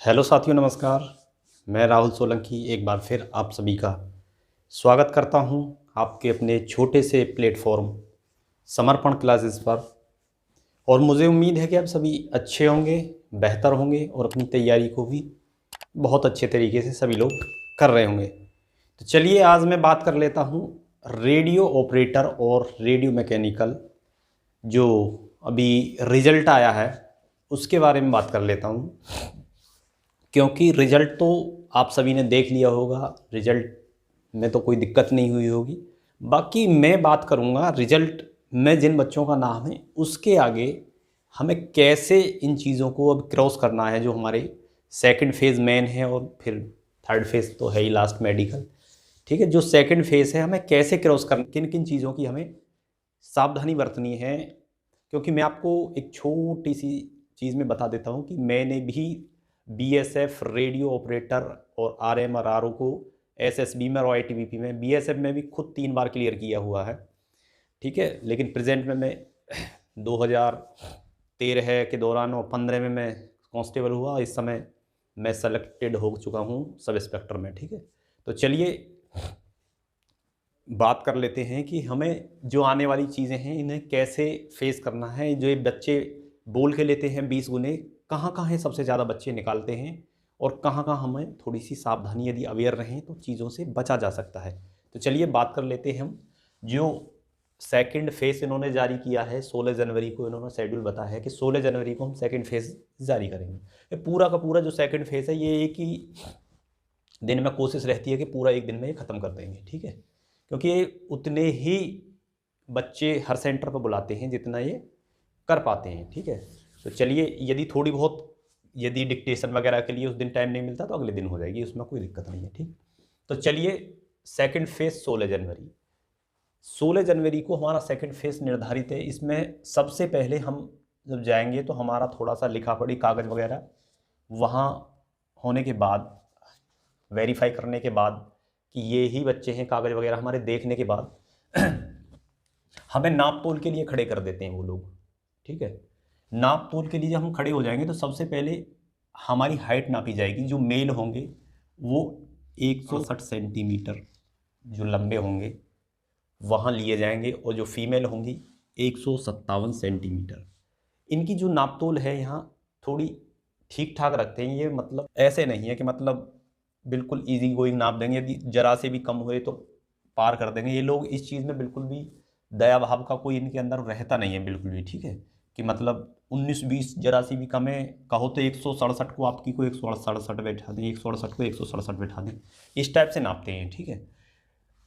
Hello साथियों, नमस्कार। मैं राहुल सोलंकी एक बार फिर आप सभी का स्वागत करता हूं आपके अपने छोटे से प्लेटफॉर्म समर्पण क्लासेस पर। और मुझे उम्मीद है कि आप सभी अच्छे होंगे, बेहतर होंगे और अपनी तैयारी को भी बहुत अच्छे तरीके से सभी लोग कर रहे होंगे। तो चलिए आज मैं बात कर लेता हूं रेडियो ऑपरेटर और रेडियो मैकेनिकल जो अभी रिजल्ट आया है उसके बारे में बात कर लेता हूं, क्योंकि रिज़ल्ट तो आप सभी ने देख लिया होगा। रिज़ल्ट में तो कोई दिक्कत नहीं हुई होगी। बाकी मैं बात करूँगा रिज़ल्ट में जिन बच्चों का नाम है उसके आगे हमें कैसे इन चीज़ों को अब क्रॉस करना है, जो हमारे सेकंड फेज़ मेन है और फिर थर्ड फेज़ तो है ही लास्ट मेडिकल। ठीक है, जो सेकंड फेज़ है हमें कैसे क्रॉस करना, किन किन चीज़ों की हमें सावधानी बरतनी है। क्योंकि मैं आपको एक छोटी सी चीज़ में बता देता हूँ कि मैंने भी बीएसएफ रेडियो ऑपरेटर और आरएम और आरओ को एसएसबी में और आईटीबीपी में, बीएसएफ में भी खुद 3 बार क्लियर किया हुआ है। ठीक है, लेकिन प्रेजेंट में मैं 2013 के दौरान और 15 में मैं कांस्टेबल हुआ। इस समय मैं सेलेक्टेड हो चुका हूँ सब इंस्पेक्टर में। ठीक है, तो चलिए बात कर लेते हैं कि हमें जो आने वाली चीज़ें हैं इन्हें कैसे फेस करना है। जो ये बच्चे बोल के लेते हैं 20 गुने, कहाँ कहाँ सबसे ज़्यादा बच्चे निकालते हैं और कहाँ कहाँ हमें थोड़ी सी सावधानी यदि अवेयर रहें तो चीज़ों से बचा जा सकता है। तो चलिए बात कर लेते हैं हम। जो सेकंड फेज़ इन्होंने जारी किया है 16 जनवरी को, इन्होंने शेड्यूल बताया है कि 16 जनवरी को हम सेकंड फेज़ जारी करेंगे। ये पूरा का पूरा जो सेकंड फेज़ है ये एक ही दिन में कोशिश रहती है कि पूरा एक दिन में ये ख़त्म कर देंगे। ठीक है, क्योंकि उतने ही बच्चे हर सेंटर पर बुलाते हैं जितना ये कर पाते हैं। ठीक है, तो चलिए यदि थोड़ी बहुत यदि डिक्टेशन वगैरह के लिए उस दिन टाइम नहीं मिलता तो अगले दिन हो जाएगी, उसमें कोई दिक्कत नहीं है। ठीक, तो चलिए सेकंड फेज़ 16 जनवरी को हमारा सेकंड फेज़ निर्धारित है। इसमें सबसे पहले हम जब जाएंगे तो हमारा थोड़ा सा लिखा पढ़ी कागज़ वगैरह वहाँ होने के बाद, वेरीफाई करने के बाद कि ये ही बच्चे हैं, कागज़ वगैरह हमारे देखने के बाद हमें नाप तोल के लिए खड़े कर देते हैं वो लोग। ठीक है, नाप तोल के लिए जब हम खड़े हो जाएंगे तो सबसे पहले हमारी हाइट नापी जाएगी। जो मेल होंगे वो 160 सेंटीमीटर जो लंबे होंगे वहाँ लिए जाएंगे, और जो फीमेल होंगी 157 सेंटीमीटर। इनकी जो नाप तोल है यहाँ थोड़ी ठीक ठाक रखते हैं। ये मतलब ऐसे नहीं है कि मतलब बिल्कुल इजी गोइंग नाप देंगे, यदि जरा से भी कम हुए तो पार कर देंगे। ये लोग इस चीज़ में बिल्कुल भी दया भाव का कोई इनके अंदर रहता नहीं है बिल्कुल भी। ठीक है, कि मतलब 19-20 जरा सी भी कम है, कहो तो 167 को आपकी को 167 बैठा दें, 168 को 167 बैठा दें, इस टाइप से नापते हैं। ठीक है,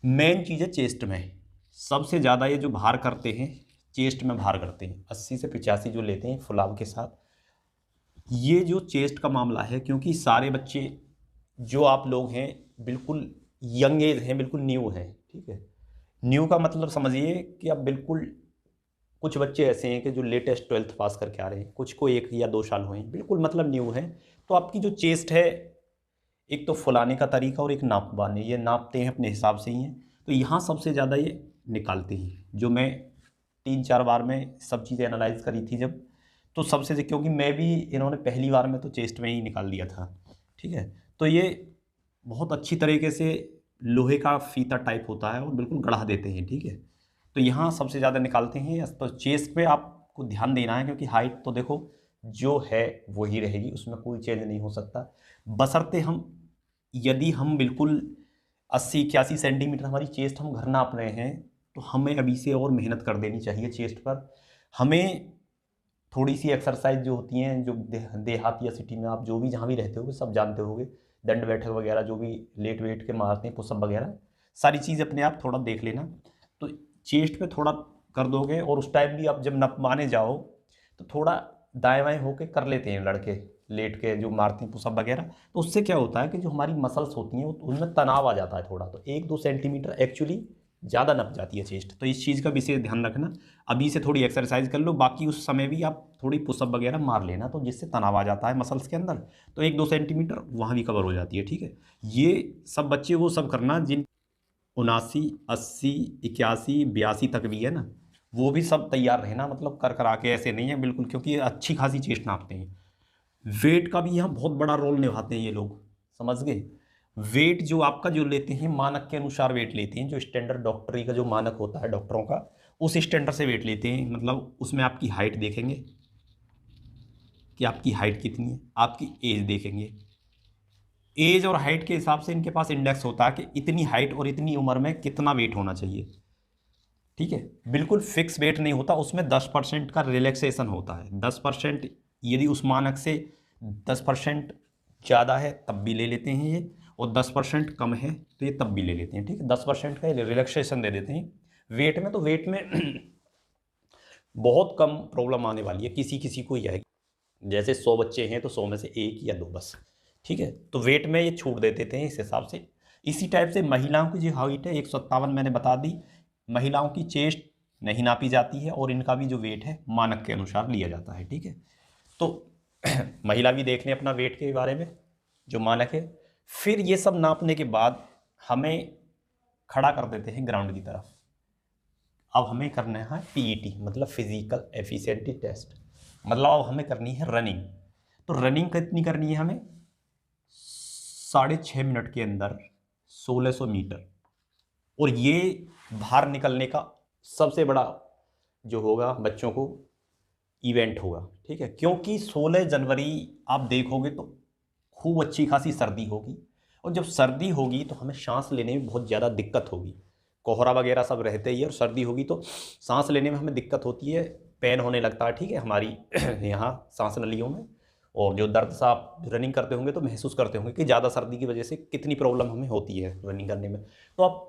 मेन चीज़ है चेस्ट में सबसे ज़्यादा ये जो भार करते हैं, चेस्ट में भार करते हैं 80 से 85 जो लेते हैं फुलाव के साथ। ये जो चेस्ट का मामला है, क्योंकि सारे बच्चे जो आप लोग हैं बिल्कुल यंग एज हैं, बिल्कुल न्यू हैं। ठीक है, न्यू का मतलब समझिए कि अब बिल्कुल कुछ बच्चे ऐसे हैं कि जो लेटेस्ट 12th पास करके आ रहे हैं, कुछ को 1 या 2 साल हुए हैं, बिल्कुल मतलब न्यू है। तो आपकी जो चेस्ट है, एक तो फुलाने का तरीका और एक नापवाने, ये नापते हैं अपने हिसाब से ही हैं। तो यहाँ सबसे ज़्यादा ये निकालते हैं। जो मैं 3-4 बार में सब चीज़ें एनालाइज करी थी जब, तो सबसे, क्योंकि मैं भी इन्होंने पहली बार में तो चेस्ट में ही निकाल दिया था। ठीक है, तो ये बहुत अच्छी तरीके से लोहे का फीता टाइप होता है और बिल्कुल गढ़ा देते हैं। ठीक है, तो यहाँ सबसे ज़्यादा निकालते हैं। तो चेस्ट पे आपको ध्यान देना है, क्योंकि हाइट तो देखो जो है वही रहेगी, उसमें कोई चेंज नहीं हो सकता। बशर्ते हम, यदि हम बिल्कुल 80-81 सेंटीमीटर हमारी चेस्ट हम घर नाप रहे हैं तो हमें अभी से और मेहनत कर देनी चाहिए चेस्ट पर। हमें थोड़ी सी एक्सरसाइज जो होती हैं, जो देहात या सिटी में आप जो भी जहाँ भी रहते होगे सब जानते होगे, दंड बैठक वगैरह जो भी लेट वेट के मारते हैं, पुशअप वगैरह, सारी चीज़ अपने आप थोड़ा देख लेना। तो चेस्ट पे थोड़ा कर दोगे, और उस टाइम भी आप जब नपवाने जाओ तो थोड़ा दाएं बाएं होके कर लेते हैं लड़के, लेट के जो मारते हैं पुशअप वगैरह। तो उससे क्या होता है कि जो हमारी मसल्स होती हैं उनमें तनाव आ जाता है थोड़ा, तो 1-2 सेंटीमीटर एक्चुअली ज़्यादा नप जाती है चेस्ट। तो इस चीज़ का विशेष ध्यान रखना। अभी से थोड़ी एक्सरसाइज कर लो, बाकी उस समय भी आप थोड़ी पुशअप वगैरह मार लेना, तो जिससे तनाव आ जाता है मसल्स के अंदर, तो 1-2 सेंटीमीटर वहाँ भी कवर हो जाती है। ठीक है, ये सब बच्चे वो सब करना जिन 79, 80, 81, 82 तक भी है ना, वो भी सब तैयार रहना, मतलब कर करा के ऐसे नहीं है बिल्कुल, क्योंकि ये अच्छी खासी चेस्ट नापते हैं। वेट का भी यहाँ बहुत बड़ा रोल निभाते हैं ये लोग, समझ गए। वेट जो आपका जो लेते हैं मानक के अनुसार वेट लेते हैं, जो स्टैंडर्ड डॉक्टरी का जो मानक होता है डॉक्टरों का, उस स्टैंडर्ड से वेट लेते हैं। मतलब उसमें आपकी हाइट देखेंगे कि आपकी हाइट कितनी है, आपकी एज देखेंगे, एज और हाइट के हिसाब से इनके पास इंडेक्स होता है कि इतनी हाइट और इतनी उम्र में कितना वेट होना चाहिए। ठीक है, बिल्कुल फिक्स वेट नहीं होता, उसमें 10% का रिलैक्सेशन होता है। 10% यदि उस मानक से 10% ज़्यादा है तब भी ले लेते हैं ये, और 10% कम है तो ये तब भी ले लेते हैं। ठीक है, 10% का रिलैक्सेशन दे देते हैं वेट में। तो वेट में बहुत कम प्रॉब्लम आने वाली है, किसी किसी को ही आएगी। जैसे 100 बच्चे हैं तो 100 में से 1 या 2 बस। ठीक है, तो वेट में ये छूट दे देते हैं इस हिसाब से। इसी टाइप से महिलाओं की जो हाइट है 157 मैंने बता दी। महिलाओं की चेस्ट नहीं नापी जाती है और इनका भी जो वेट है मानक के अनुसार लिया जाता है। ठीक है, तो महिला भी देख लें अपना वेट के बारे में जो मानक है। फिर ये सब नापने के बाद हमें खड़ा कर देते हैं ग्राउंड की तरफ। अब हमें करना है पीईटी, मतलब फिजिकल एफिशिएंसी टेस्ट। मतलब अब हमें करनी है रनिंग। तो रनिंग कितनी करनी है हमें? 6.5 मिनट के अंदर 1600 मीटर। और ये बाहर निकलने का सबसे बड़ा जो होगा बच्चों को इवेंट होगा। ठीक है, क्योंकि 16 जनवरी आप देखोगे तो खूब अच्छी खासी सर्दी होगी, और जब सर्दी होगी तो हमें सांस लेने में बहुत ज़्यादा दिक्कत होगी। कोहरा वगैरह सब रहते ही है, और सर्दी होगी तो सांस लेने में हमें दिक्कत होती है, पेन होने लगता है। ठीक है, हमारी यहाँ सांस नलियों में। और जो दर्द सा आप रनिंग करते होंगे तो महसूस करते होंगे कि ज़्यादा सर्दी की वजह से कितनी प्रॉब्लम हमें होती है रनिंग करने में। तो आप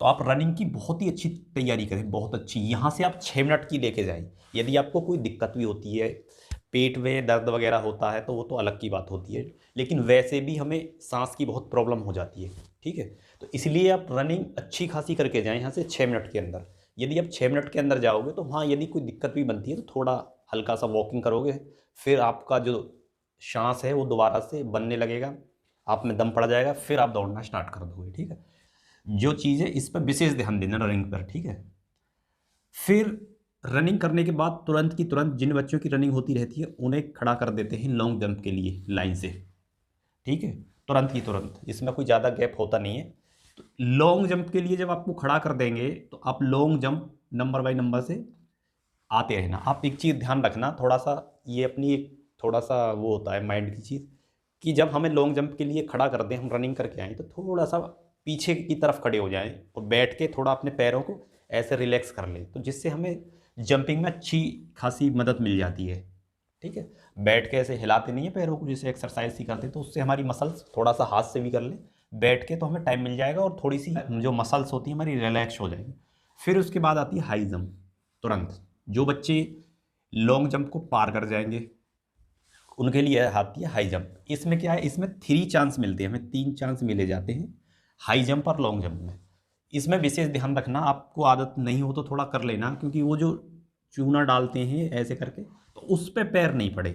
तो आप रनिंग की बहुत ही अच्छी तैयारी करें, बहुत अच्छी। यहाँ से आप 6 मिनट की लेके जाएं। यदि आपको कोई दिक्कत भी होती है, पेट में दर्द वगैरह होता है, तो वो तो अलग की बात होती है, लेकिन वैसे भी हमें सांस की बहुत प्रॉब्लम हो जाती है। ठीक है, तो इसलिए आप रनिंग अच्छी खासी करके जाएं यहाँ से 6 मिनट के अंदर। यदि आप 6 मिनट के अंदर जाओगे तो हाँ, यदि कोई दिक्कत भी बनती है तो थोड़ा हल्का सा वॉकिंग करोगे, फिर आपका जो सांस है वो दोबारा से बनने लगेगा, आप में दम पड़ जाएगा, फिर आप दौड़ना स्टार्ट कर दोगे। ठीक है, जो चीज़ है इस पर विशेष ध्यान देना रनिंग पर। ठीक है, फिर रनिंग करने के बाद तुरंत की तुरंत जिन बच्चों की रनिंग होती रहती है उन्हें खड़ा कर देते हैं लॉन्ग जंप के लिए लाइन से। ठीक है, तुरंत की तुरंत, इसमें कोई ज़्यादा गैप होता नहीं है। तो लॉन्ग जंप के लिए जब आपको खड़ा कर देंगे तो आप long jump number by number से आते रहना। आप एक चीज़ ध्यान रखना, थोड़ा सा ये अपनी एक थोड़ा सा वो होता है माइंड की चीज़, कि जब हमें लॉन्ग जंप के लिए खड़ा कर दें, हम रनिंग करके आएँ, तो थोड़ा सा पीछे की तरफ खड़े हो जाएं और बैठ के थोड़ा अपने पैरों को ऐसे रिलैक्स कर लें, तो जिससे हमें जंपिंग में अच्छी खासी मदद मिल जाती है। ठीक है, बैठ के ऐसे हिलाते नहीं है पैरों को, जैसे एक्सरसाइज ही करते, तो उससे हमारी मसल्स थोड़ा सा हाथ से भी कर लें बैठ के, तो हमें टाइम मिल जाएगा और थोड़ी सी जो मसल्स होती है हमारी रिलैक्स हो जाएगी। फिर उसके बाद आती है हाई जंप। तुरंत जो बच्चे लॉन्ग जंप को पार कर जाएंगे उनके लिए आती है हाई जंप। इसमें क्या है, इसमें 3 चांस मिलते हैं, हमें 3 चांस मिले जाते हैं हाई जंप और लॉन्ग जंप में। इसमें विशेष ध्यान रखना, आपको आदत नहीं हो तो थोड़ा कर लेना, क्योंकि वो जो चूना डालते हैं ऐसे करके, तो उस पर पैर नहीं पड़े।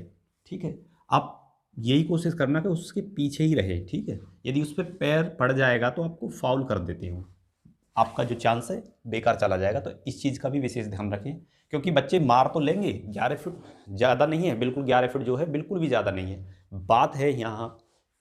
ठीक है, आप यही कोशिश करना कि उसके पीछे ही रहे। ठीक है, यदि उस पर पैर पड़ जाएगा तो आपको फाउल कर देते हो, आपका जो चांस है बेकार चला जाएगा। तो इस चीज़ का भी विशेष ध्यान रखें, क्योंकि बच्चे मार तो लेंगे, 11 फीट ज़्यादा नहीं है, बिल्कुल 11 फीट जो है बिल्कुल भी ज़्यादा नहीं है। बात है यहाँ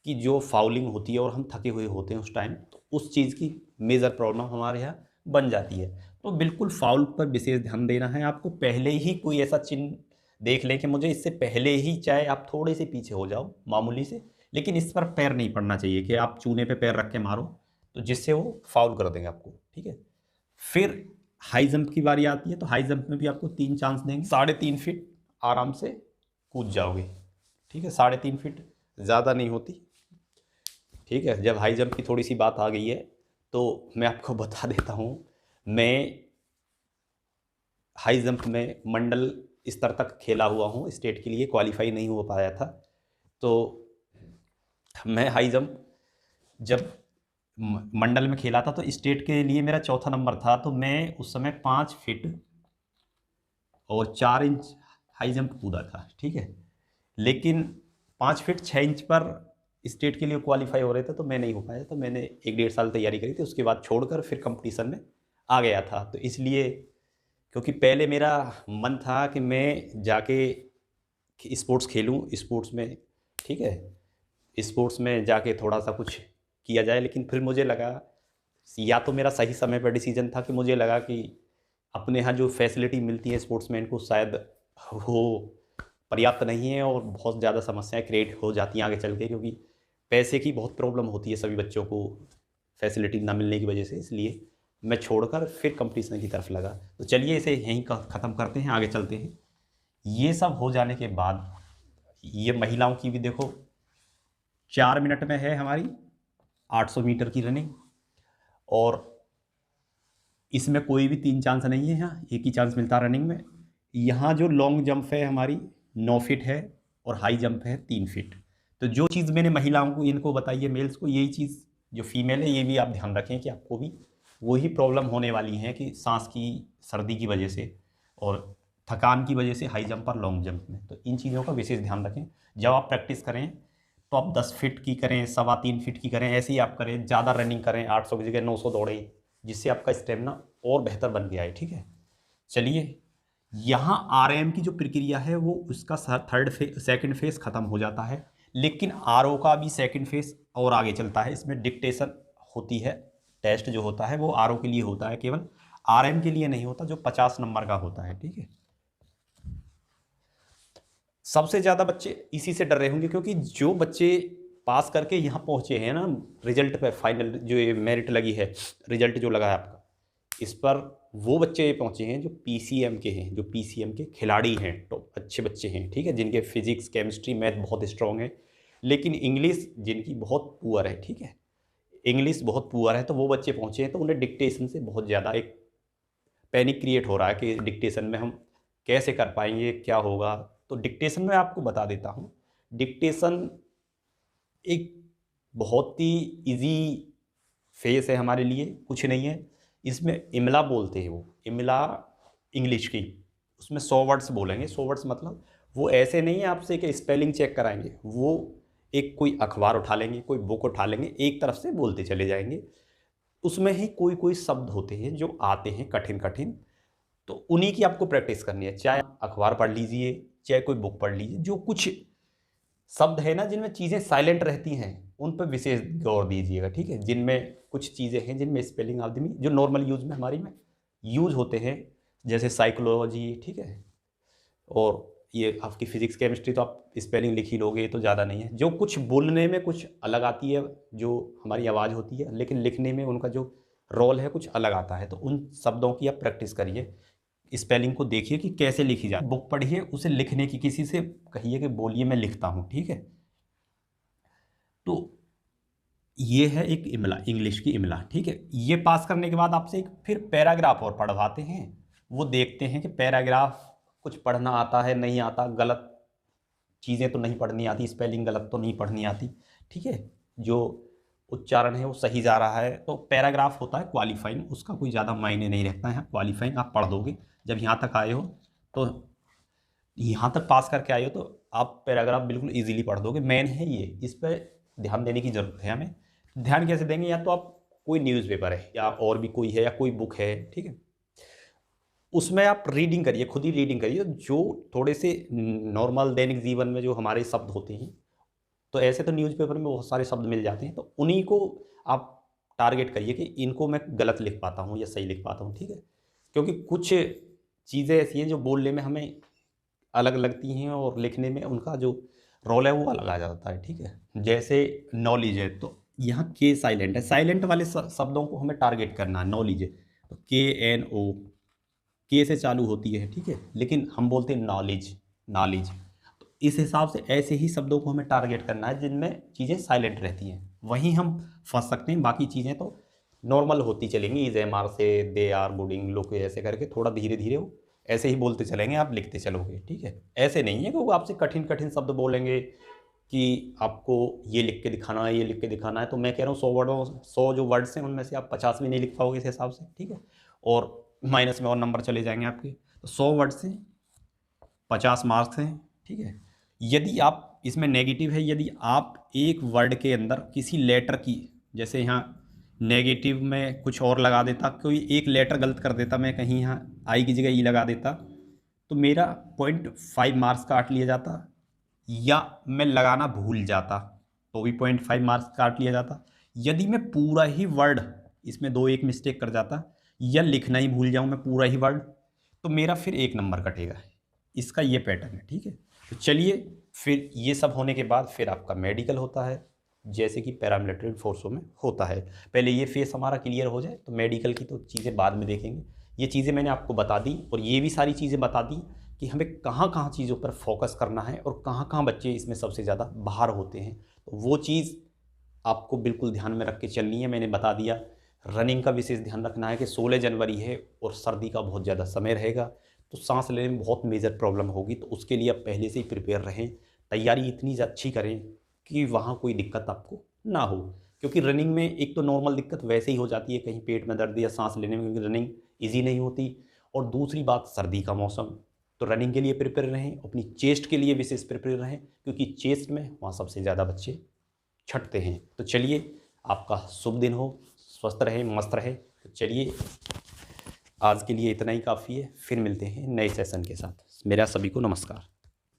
कि जो फाउलिंग होती है और हम थके हुए होते हैं उस टाइम, तो उस चीज़ की मेजर प्रॉब्लम हमारे यहाँ बन जाती है। तो बिल्कुल फाउल पर विशेष ध्यान देना है आपको। पहले ही कोई ऐसा चिन्ह देख लें कि मुझे इससे पहले ही, चाहे आप थोड़े से पीछे हो जाओ मामूली से, लेकिन इस पर पैर नहीं पड़ना चाहिए कि आप चूने पे पैर रख के मारो, तो जिससे वो फाउल कर देंगे आपको। ठीक है, फिर हाई जंप की बारी आती है, तो हाई जंप में भी आपको 3 चांस देंगे। 3.5 फीट आराम से कूद जाओगे। ठीक है, 3.5 फीट ज़्यादा नहीं होती। ठीक है, जब हाई जंप की थोड़ी सी बात आ गई है तो मैं आपको बता देता हूँ, मैं हाई जंप में मंडल स्तर तक खेला हुआ हूँ, स्टेट के लिए क्वालिफाई नहीं हो पाया था। तो मैं हाई जंप जब मंडल में खेला था तो स्टेट के लिए मेरा चौथा नंबर था, तो मैं उस समय 5 फीट और 4 इंच हाई जंप कूदा था। ठीक है, लेकिन 5 फीट 6 इंच पर स्टेट के लिए क्वालिफाई हो रहे थे तो मैं नहीं हो पाया, तो मैंने 1 डेढ़ साल तैयारी करी थी, उसके बाद छोड़कर फिर कंपटीशन में आ गया था। तो इसलिए, क्योंकि पहले मेरा मन था कि मैं जाके स्पोर्ट्स खेलूँ, स्पोर्ट्स में, ठीक है, स्पोर्ट्स में जाके थोड़ा सा कुछ किया जाए। लेकिन फिर मुझे लगा, या तो मेरा सही समय पर डिसीजन था कि मुझे लगा कि अपने यहाँ जो फैसिलिटी मिलती है स्पोर्ट्समैन को शायद वो पर्याप्त नहीं है, और बहुत ज़्यादा समस्याएं क्रिएट हो जाती हैं आगे चल के, क्योंकि पैसे की बहुत प्रॉब्लम होती है सभी बच्चों को फैसिलिटी ना मिलने की वजह से। इसलिए मैं छोड़कर फिर कंपटीशन की तरफ लगा। तो चलिए इसे यहीं ख़त्म करते हैं, आगे चलते हैं। ये सब हो जाने के बाद ये महिलाओं की भी देखो 4 मिनट में है हमारी 800 मीटर की रनिंग, और इसमें कोई भी 3 चांस नहीं है, यहाँ एक ही चांस मिलता है रनिंग में। यहाँ जो लॉन्ग जंप है हमारी 9 फीट है, और हाई जंप है 3 फीट। तो जो चीज़ मैंने महिलाओं को इनको बताई है, मेल्स को, यही चीज़ जो फीमेल है ये भी आप ध्यान रखें कि आपको भी वही प्रॉब्लम होने वाली है कि सांस की, सर्दी की वजह से और थकान की वजह से हाई जंप और लॉन्ग जंप में। तो इन चीज़ों का विशेष ध्यान रखें। जब आप प्रैक्टिस करें तो आप 10 फीट की करें, 3.25 फीट की करें, ऐसे ही आप करें। ज़्यादा रनिंग करें, 800 की जगह 900 दौड़ें, जिससे आपका स्टेमिना और बेहतर बन के आए, ठीक है। चलिए, यहाँ आरएम की जो प्रक्रिया है वो उसका सेकंड फेज ख़त्म हो जाता है, लेकिन आरओ का भी सेकंड फेज और आगे चलता है। इसमें डिक्टेशन होती है, टेस्ट जो होता है वो आरओ के लिए होता है, केवल आरएम के लिए नहीं होता, जो 50 नंबर का होता है, ठीक है। सबसे ज़्यादा बच्चे इसी से डर रहे होंगे, क्योंकि जो बच्चे पास करके यहाँ पहुँचे हैं ना, रिजल्ट पे, फाइनल जो ये मेरिट लगी है, रिजल्ट जो लगा है आपका, इस पर वो बच्चे पहुँचे हैं जो पीसीएम के हैं, जो पीसीएम के खिलाड़ी हैं, तो अच्छे बच्चे हैं, ठीक है, जिनके फिजिक्स, केमिस्ट्री, मैथ बहुत स्ट्रॉन्ग है, लेकिन इंग्लिश जिनकी बहुत पुअर है, ठीक है, इंग्लिश बहुत पुअर है, तो वो बच्चे पहुँचे हैं। तो उन्हें डिक्टेशन से बहुत ज़्यादा एक पैनिक क्रिएट हो रहा है कि डिक्टेशन में हम कैसे कर पाएंगे, क्या होगा। तो डिक्टेशन में आपको बता देता हूँ, डिक्टेशन एक बहुत ही इजी फेस है हमारे लिए, कुछ नहीं है। इसमें इमला बोलते हैं, वो इमला इंग्लिश की, उसमें 100 वर्ड्स बोलेंगे। 100 वर्ड्स मतलब वो ऐसे नहीं है आपसे कि स्पेलिंग चेक कराएंगे, वो एक कोई अखबार उठा लेंगे, कोई बुक उठा लेंगे, एक तरफ से बोलते चले जाएंगे। उसमें ही कोई कोई शब्द होते हैं जो आते हैं कठिन कठिन, तो उन्हीं की आपको प्रैक्टिस करनी है। चाहे अखबार पढ़ लीजिए, चाहे कोई बुक पढ़ लीजिए, जो कुछ शब्द है ना जिनमें चीज़ें साइलेंट रहती हैं, उन पर विशेष गौर दीजिएगा, ठीक है। जिनमें कुछ चीज़ें हैं जिनमें स्पेलिंग आदमी जो नॉर्मल यूज में हमारी में यूज होते हैं, जैसे साइकोलॉजी, ठीक है, और ये आपकी फिजिक्स, केमिस्ट्री, तो आप स्पेलिंग लिख ही लोगे, तो ज़्यादा नहीं है। जो कुछ बोलने में कुछ अलग आती है, जो हमारी आवाज़ होती है, लेकिन लिखने में उनका जो रोल है कुछ अलग आता है, तो उन शब्दों की आप प्रैक्टिस करिए। स्पेलिंग को देखिए कि कैसे लिखी जाए, बुक पढ़िए, उसे लिखने की किसी से कहिए कि बोलिए मैं लिखता हूँ, ठीक है। तो ये है एक इमला, इंग्लिश की इमला, ठीक है। ये पास करने के बाद आपसे एक फिर पैराग्राफ और पढ़वाते हैं। वो देखते हैं कि पैराग्राफ कुछ पढ़ना आता है, नहीं आता, गलत चीज़ें तो नहीं पढ़नी आती, स्पेलिंग गलत तो नहीं पढ़नी आती, ठीक है, जो उच्चारण है वो सही जा रहा है। तो पैराग्राफ होता है क्वालिफाइंग, उसका कोई ज़्यादा मायने नहीं रहता है। क्वालिफाइंग आप पढ़ दोगे, जब यहाँ तक आए हो, तो यहाँ तक पास करके आए हो, तो आप पैराग्राफ बिल्कुल ईजिली पढ़ दोगे। मेन है ये, इस पर ध्यान देने की ज़रूरत है हमें। ध्यान कैसे देंगे, या तो आप कोई न्यूज़पेपर है या और भी कोई है या कोई बुक है, ठीक है, उसमें आप रीडिंग करिए, खुद ही रीडिंग करिए। जो थोड़े से नॉर्मल दैनिक जीवन में जो हमारे शब्द होते हैं, तो ऐसे तो न्यूज़पेपर में बहुत सारे शब्द मिल जाते हैं, तो उन्हीं को आप टारगेट करिए कि इनको मैं गलत लिख पाता हूँ या सही लिख पाता हूँ, ठीक है। क्योंकि कुछ चीज़ें ऐसी हैं जो बोलने में हमें अलग लगती हैं और लिखने में उनका जो रोल है वो अलग आ जाता है, ठीक है। जैसे नॉलेज है, तो यहाँ के साइलेंट है, साइलेंट वाले शब्दों को हमें टारगेट करना है। नॉलेज है तो KNO, के से चालू होती है, ठीक है, लेकिन हम बोलते हैं नॉलेज, नॉलेज। तो इस हिसाब से ऐसे ही शब्दों को हमें टारगेट करना है जिनमें चीज़ें साइलेंट रहती हैं, वहीं हम फंस सकते हैं। बाकी चीज़ें तो नॉर्मल होती चलेंगी, इज एम आर से, दे आर, गुडिंग, लुक, ऐसे करके थोड़ा धीरे धीरे वो ऐसे ही बोलते चलेंगे, आप लिखते चलोगे, ठीक है। ऐसे नहीं है कि वो आपसे कठिन कठिन शब्द बोलेंगे कि आपको ये लिख के दिखाना है, ये लिख के दिखाना है। तो मैं कह रहा हूँ 100 जो वर्ड्स हैं उनमें से आप 50 भी नहीं लिख पाओगे इस हिसाब से, ठीक है, और माइनस में और नंबर चले जाएंगे आपके। तो 100 वर्ड से 50 मार्क्स हैं, ठीक है। यदि आप इसमें नेगेटिव है, यदि आप एक वर्ड के अंदर किसी लेटर की, जैसे यहाँ नेगेटिव में कुछ और लगा देता, कोई एक लेटर गलत कर देता, मैं कहीं यहाँ आई की जगह ई लगा देता, तो मेरा 0.5 मार्क्स काट लिया जाता, या मैं लगाना भूल जाता तो भी 0.5 मार्क्स काट लिया जाता। यदि मैं पूरा ही वर्ड इसमें 2-1 मिस्टेक कर जाता, या लिखना ही भूल जाऊँ मैं पूरा ही वर्ड, तो मेरा फिर 1 नंबर कटेगा। इसका ये पैटर्न है, ठीक है। तो चलिए, फिर ये सब होने के बाद फिर आपका मेडिकल होता है, जैसे कि पैरामिलिट्री फोर्सों में होता है। पहले ये फेस हमारा क्लियर हो जाए, तो मेडिकल की तो चीज़ें बाद में देखेंगे। ये चीज़ें मैंने आपको बता दी, और ये भी सारी चीज़ें बता दी कि हमें कहाँ कहाँ चीज़ों पर फोकस करना है और कहाँ कहाँ बच्चे इसमें सबसे ज़्यादा बाहर होते हैं। तो वो चीज़ आपको बिल्कुल ध्यान में रख के चलनी है। मैंने बता दिया, रनिंग का विशेष ध्यान रखना है कि 16 जनवरी है और सर्दी का बहुत ज़्यादा समय रहेगा, तो सांस लेने में बहुत मेजर प्रॉब्लम होगी। तो उसके लिए आप पहले से ही प्रिपेयर रहें, तैयारी इतनी अच्छी करें कि वहाँ कोई दिक्कत आपको ना हो। क्योंकि रनिंग में एक तो नॉर्मल दिक्कत वैसे ही हो जाती है, कहीं पेट में दर्द या सांस लेने में, क्योंकि रनिंग ईजी नहीं होती। और दूसरी बात, सर्दी का मौसम, तो रनिंग के लिए प्रिपेयर रहें, अपनी चेस्ट के लिए विशेष प्रिपेयर रहें, क्योंकि चेस्ट में वहाँ सबसे ज़्यादा बच्चे छटते हैं। तो चलिए, आपका शुभ दिन हो, स्वस्थ रहे, मस्त रहे। तो चलिए, आज के लिए इतना ही काफ़ी है, फिर मिलते हैं नए सेशन के साथ। मेरा सभी को नमस्कार।